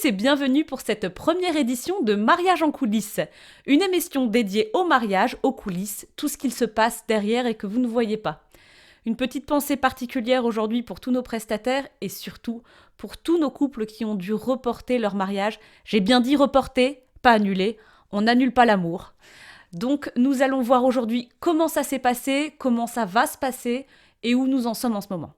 tous et bienvenue pour cette première édition de Mariage en coulisses, une émission dédiée au mariage, aux coulisses, tout ce qu'il se passe derrière et que vous ne voyez pas. Une petite pensée particulière aujourd'hui pour tous nos prestataires et surtout pour tous nos couples qui ont dû reporter leur mariage. J'ai bien dit reporter, pas annuler, on n'annule pas l'amour. Donc nous allons voir aujourd'hui comment ça s'est passé, comment ça va se passer et où nous en sommes en ce moment.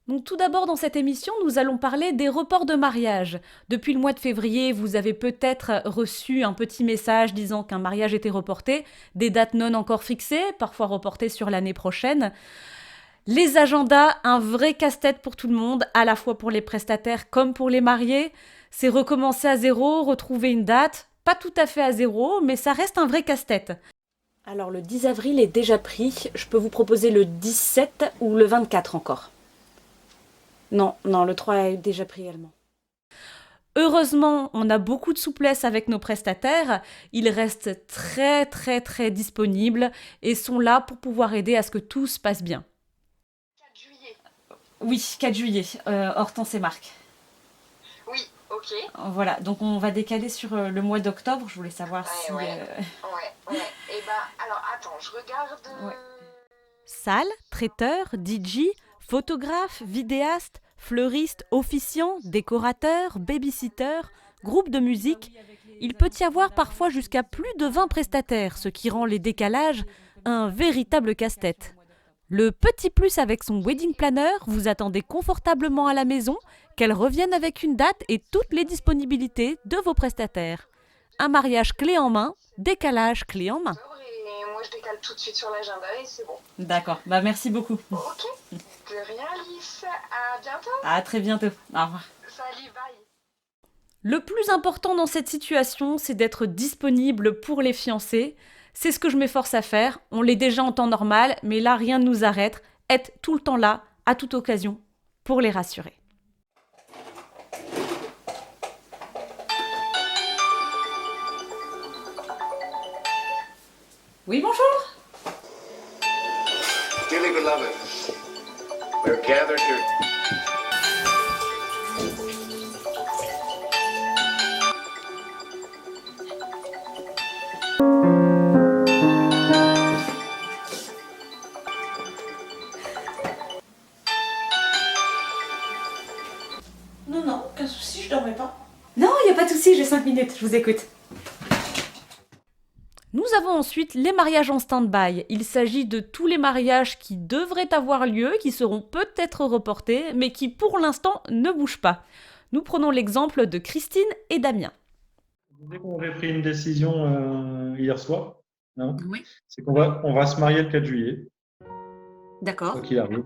Donc tout d'abord dans cette émission, nous allons parler des reports de mariage. Depuis le mois de février, vous avez peut-être reçu un petit message disant qu'un mariage était reporté, des dates non encore fixées, parfois reportées sur l'année prochaine. Les agendas, un vrai casse-tête pour tout le monde, à la fois pour les prestataires comme pour les mariés. C'est recommencer à zéro, retrouver une date, pas tout à fait à zéro, mais ça reste un vrai casse-tête. Alors le 10 avril est déjà pris, je peux vous proposer le 17 ou le 24 encore. Non, le 3 est déjà pris également. Heureusement, on a beaucoup de souplesse avec nos prestataires. Ils restent très disponibles et sont là pour pouvoir aider à ce que tout se passe bien. 4 juillet. Oui, 4 juillet, Hortense et Marc. Oui, ok. Voilà, donc on va décaler sur le mois d'octobre. Je voulais savoir si... Ouais. Et alors attends, je regarde... Ouais. Salle, traiteur, DJ, photographe, vidéaste, fleuriste, officiant, décorateur, babysitter, groupe de musique. Il peut y avoir parfois jusqu'à plus de 20 prestataires, ce qui rend les décalages un véritable casse-tête. Le petit plus avec son wedding planner, vous attendez confortablement à la maison, qu'elle revienne avec une date et toutes les disponibilités de vos prestataires. Un mariage clé en main, décalage clé en main. Et moi je décale tout de suite sur l'agenda et c'est bon. D'accord, merci beaucoup. Ok, de rien Alice, à bientôt. À très bientôt, au revoir. Salut, bye. Le plus important dans cette situation, c'est d'être disponible pour les fiancés. C'est ce que je m'efforce à faire. On l'est déjà en temps normal, mais là, rien ne nous arrête. Être tout le temps là, à toute occasion, pour les rassurer. Oui, bonjour. Dearly beloved, we're gathered here. Non, aucun souci, je dormais pas. Non, il n'y a pas de souci, j'ai 5 minutes, je vous écoute. Nous avons ensuite les mariages en stand-by. Il s'agit de tous les mariages qui devraient avoir lieu, qui seront peut-être reportés, mais qui pour l'instant ne bougent pas. Nous prenons l'exemple de Christine et Damien. Dès qu'on avait pris une décision hier soir, Oui. c'est qu'on va se marier le 4 juillet, D'accord. quoi qu'il arrive.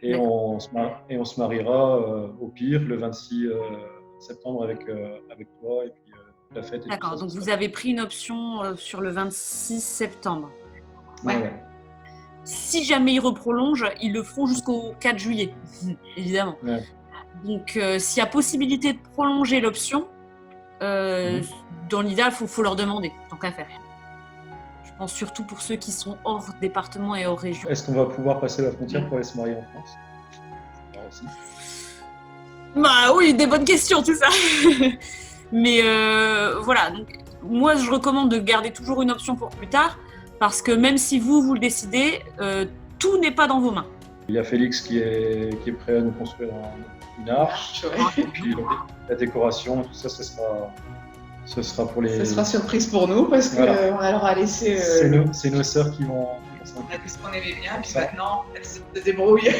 Et on se mariera au pire le 26 septembre avec toi et puis la fête. D'accord, donc vous avez pris une option sur le 26 septembre. Ouais. Si jamais ils reprolongent, ils le feront jusqu'au 4 juillet, évidemment. Ouais. Donc s'il y a possibilité de prolonger l'option, dans l'idéal, il faut leur demander, tant qu'à faire. Je pense surtout pour ceux qui sont hors département et hors région. Est-ce qu'on va pouvoir passer la frontière pour aller se marier en France? Alors aussi. Bah oui, des bonnes questions, tout ça. Mais voilà, donc, moi je recommande de garder toujours une option pour plus tard, parce que même si vous le décidez, tout n'est pas dans vos mains. Il y a Félix qui est prêt à nous construire une arche, et puis la décoration, tout ça, ce sera Ce sera pour les. Ce sera surprise pour nous parce qu'on Voilà. leur a laissé. C'est nos sœurs qui vont s'en On a dit ce qu'on aimait bien, puis Ça. maintenant, elles se débrouillent.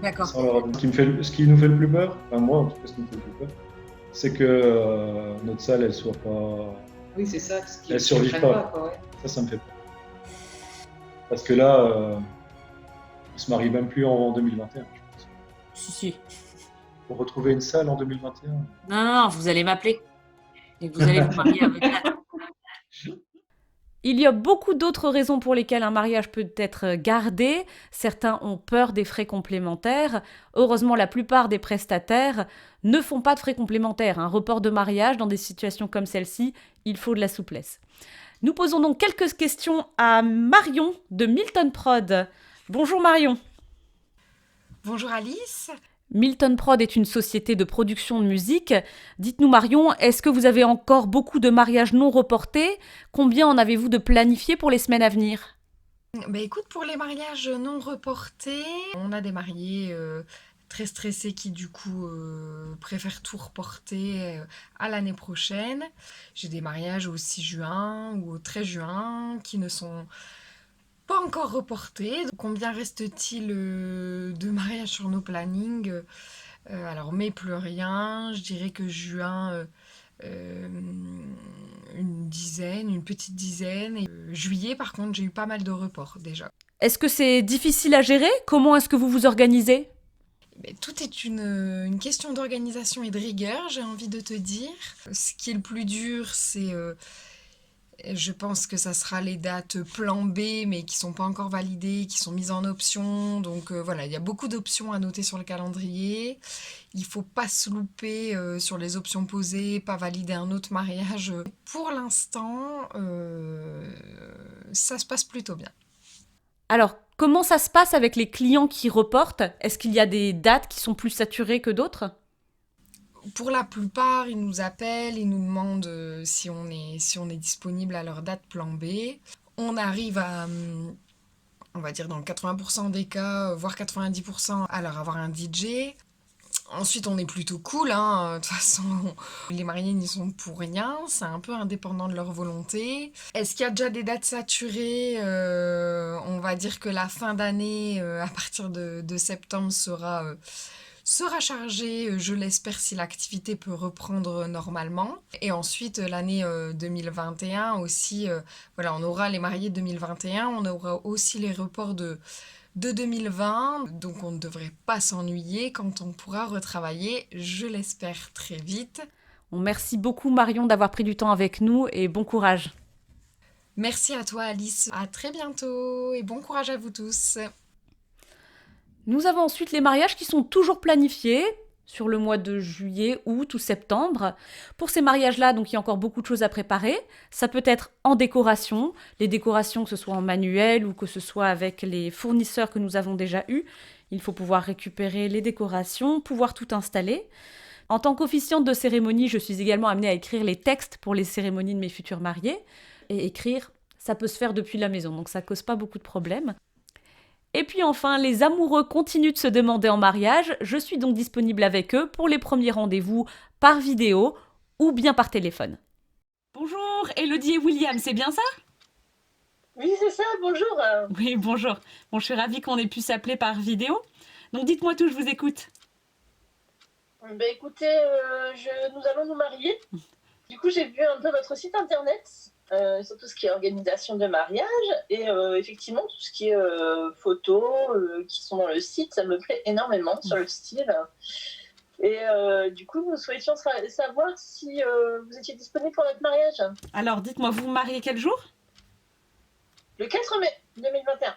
D'accord. sans leur- ce qui nous fait le plus peur, enfin moi en tout cas, ce qui me fait le plus peur, c'est que notre salle, elle soit pas. Oui, c'est ça. Ce qui Elles survivent comprennent pas. quoi, ouais. Ça me fait peur. Parce que là, on se marie même plus en 2021, je pense. Si. Pour retrouver une salle en 2021. Non, vous allez m'appeler. Et vous allez vous marier avec la... Il y a beaucoup d'autres raisons pour lesquelles un mariage peut être gardé. Certains ont peur des frais complémentaires. Heureusement, la plupart des prestataires ne font pas de frais complémentaires. Un report de mariage, dans des situations comme celle-ci, il faut de la souplesse. Nous posons donc quelques questions à Marion de Milton Prod. Bonjour Marion. Bonjour Alice. Milton Prod est une société de production de musique. Dites-nous Marion, est-ce que vous avez encore beaucoup de mariages non reportés ? Combien en avez-vous de planifiés pour les semaines à venir ? Écoute, pour les mariages non reportés, on a des mariés très stressés qui du coup préfèrent tout reporter à l'année prochaine. J'ai des mariages au 6 juin ou au 13 juin qui ne sont pas encore reportés. Combien reste-t-il de mariages sur nos plannings ? Alors mai plus rien, je dirais que juin une petite dizaine. Et, juillet par contre j'ai eu pas mal de reports déjà. Est-ce que c'est difficile à gérer ? Comment est-ce que vous vous organisez ? Tout est une question d'organisation et de rigueur, j'ai envie de te dire. Ce qui est le plus dur, c'est... je pense que ça sera les dates plan B, mais qui sont pas encore validées, qui sont mises en option. Donc voilà, il y a beaucoup d'options à noter sur le calendrier. Il faut pas se louper sur les options posées, pas valider un autre mariage. Pour l'instant, ça se passe plutôt bien. Alors, comment ça se passe avec les clients qui reportent ? Est-ce qu'il y a des dates qui sont plus saturées que d'autres ? Pour la plupart, ils nous appellent, ils nous demandent si on est disponible à leur date plan B. On arrive à, on va dire dans 80% des cas, voire 90%, à leur avoir un DJ. Ensuite, on est plutôt cool, hein. De toute façon, les mariés n'y sont pour rien, c'est un peu indépendant de leur volonté. Est-ce qu'il y a déjà des dates saturées ? On va dire que la fin d'année, à partir de septembre, sera chargée, je l'espère, si l'activité peut reprendre normalement. Et ensuite, l'année 2021 aussi, voilà, on aura les mariés de 2021, on aura aussi les reports de 2020, donc on ne devrait pas s'ennuyer quand on pourra retravailler, je l'espère, très vite. Merci beaucoup Marion d'avoir pris du temps avec nous et bon courage. Merci à toi Alice, à très bientôt et bon courage à vous tous. Nous avons ensuite les mariages qui sont toujours planifiés sur le mois de juillet, août ou septembre. Pour ces mariages-là, donc, il y a encore beaucoup de choses à préparer. Ça peut être en décoration, les décorations que ce soit en manuel ou que ce soit avec les fournisseurs que nous avons déjà eus. Il faut pouvoir récupérer les décorations, pouvoir tout installer. En tant qu'officiante de cérémonie, je suis également amenée à écrire les textes pour les cérémonies de mes futurs mariés. Et écrire, ça peut se faire depuis la maison, donc ça cause pas beaucoup de problèmes. Et puis enfin, les amoureux continuent de se demander en mariage. Je suis donc disponible avec eux pour les premiers rendez-vous par vidéo ou bien par téléphone. Bonjour, Elodie et William, c'est bien ça ? Oui, c'est ça, bonjour. Oui, bonjour. Bon, je suis ravie qu'on ait pu s'appeler par vidéo. Donc dites-moi tout, je vous écoute. Écoutez, nous allons nous marier. Du coup, j'ai vu un peu votre site internet. Sur tout ce qui est organisation de mariage et effectivement tout ce qui est photos qui sont dans le site, ça me plaît énormément sur le style et du coup nous souhaitions savoir si vous étiez disponible pour notre mariage. Alors dites-moi, vous vous mariez quel jour ? Le 4 mai 2021.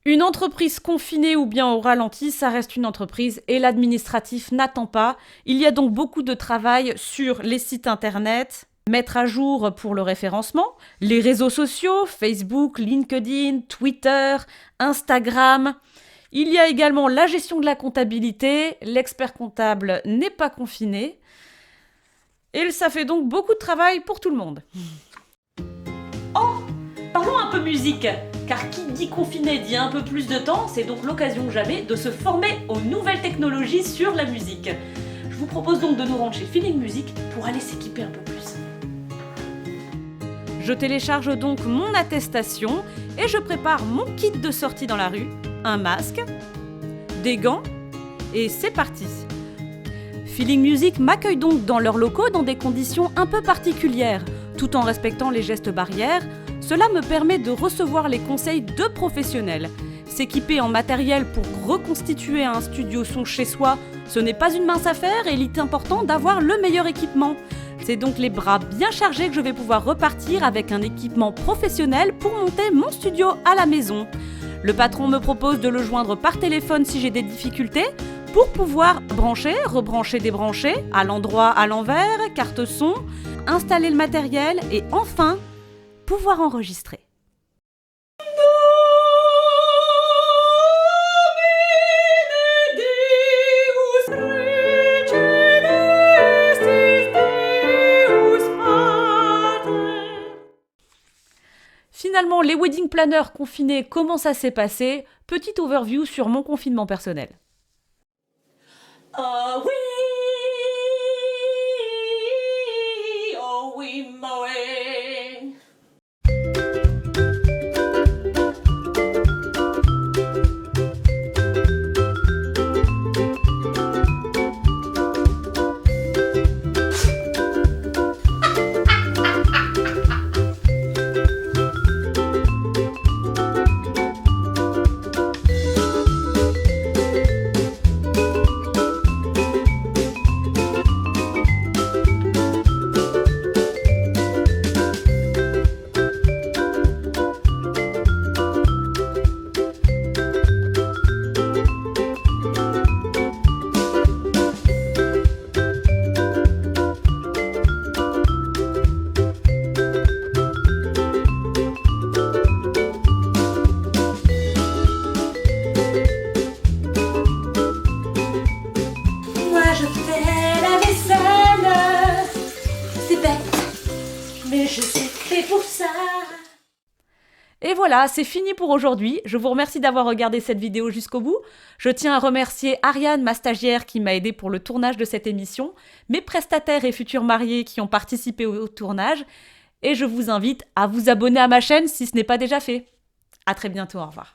Une entreprise confinée ou bien au ralenti, ça reste une entreprise et l'administratif n'attend pas. Il y a donc beaucoup de travail sur les sites internet, mettre à jour pour le référencement, les réseaux sociaux, Facebook, LinkedIn, Twitter, Instagram. Il y a également la gestion de la comptabilité, l'expert comptable n'est pas confiné. Et ça fait donc beaucoup de travail pour tout le monde. Oh, parlons un peu musique, car qui dit confiné dit un peu plus de temps, c'est donc l'occasion jamais de se former aux nouvelles technologies sur la musique. Je vous propose donc de nous rendre chez Feeling Music pour aller s'équiper un peu plus. Je télécharge donc mon attestation et je prépare mon kit de sortie dans la rue, un masque, des gants et c'est parti. Feeling Music m'accueille donc dans leurs locaux dans des conditions un peu particulières, tout en respectant les gestes barrières. Cela me permet de recevoir les conseils de professionnels. S'équiper en matériel pour reconstituer un studio son chez soi, ce n'est pas une mince affaire et il est important d'avoir le meilleur équipement. C'est donc les bras bien chargés que je vais pouvoir repartir avec un équipement professionnel pour monter mon studio à la maison. Le patron me propose de le joindre par téléphone si j'ai des difficultés pour pouvoir brancher, rebrancher, débrancher, à l'endroit, à l'envers, carte son, installer le matériel et enfin pouvoir enregistrer. Finalement, les wedding planners confinés, comment ça s'est passé? Petite overview sur mon confinement personnel. Oh oui, Moé. Je fais la vaisselle, c'est bête, mais je suis fait pour ça. Et voilà, c'est fini pour aujourd'hui. Je vous remercie d'avoir regardé cette vidéo jusqu'au bout. Je tiens à remercier Ariane, ma stagiaire, qui m'a aidée pour le tournage de cette émission, mes prestataires et futurs mariés qui ont participé au tournage, et je vous invite à vous abonner à ma chaîne si ce n'est pas déjà fait. À très bientôt, au revoir.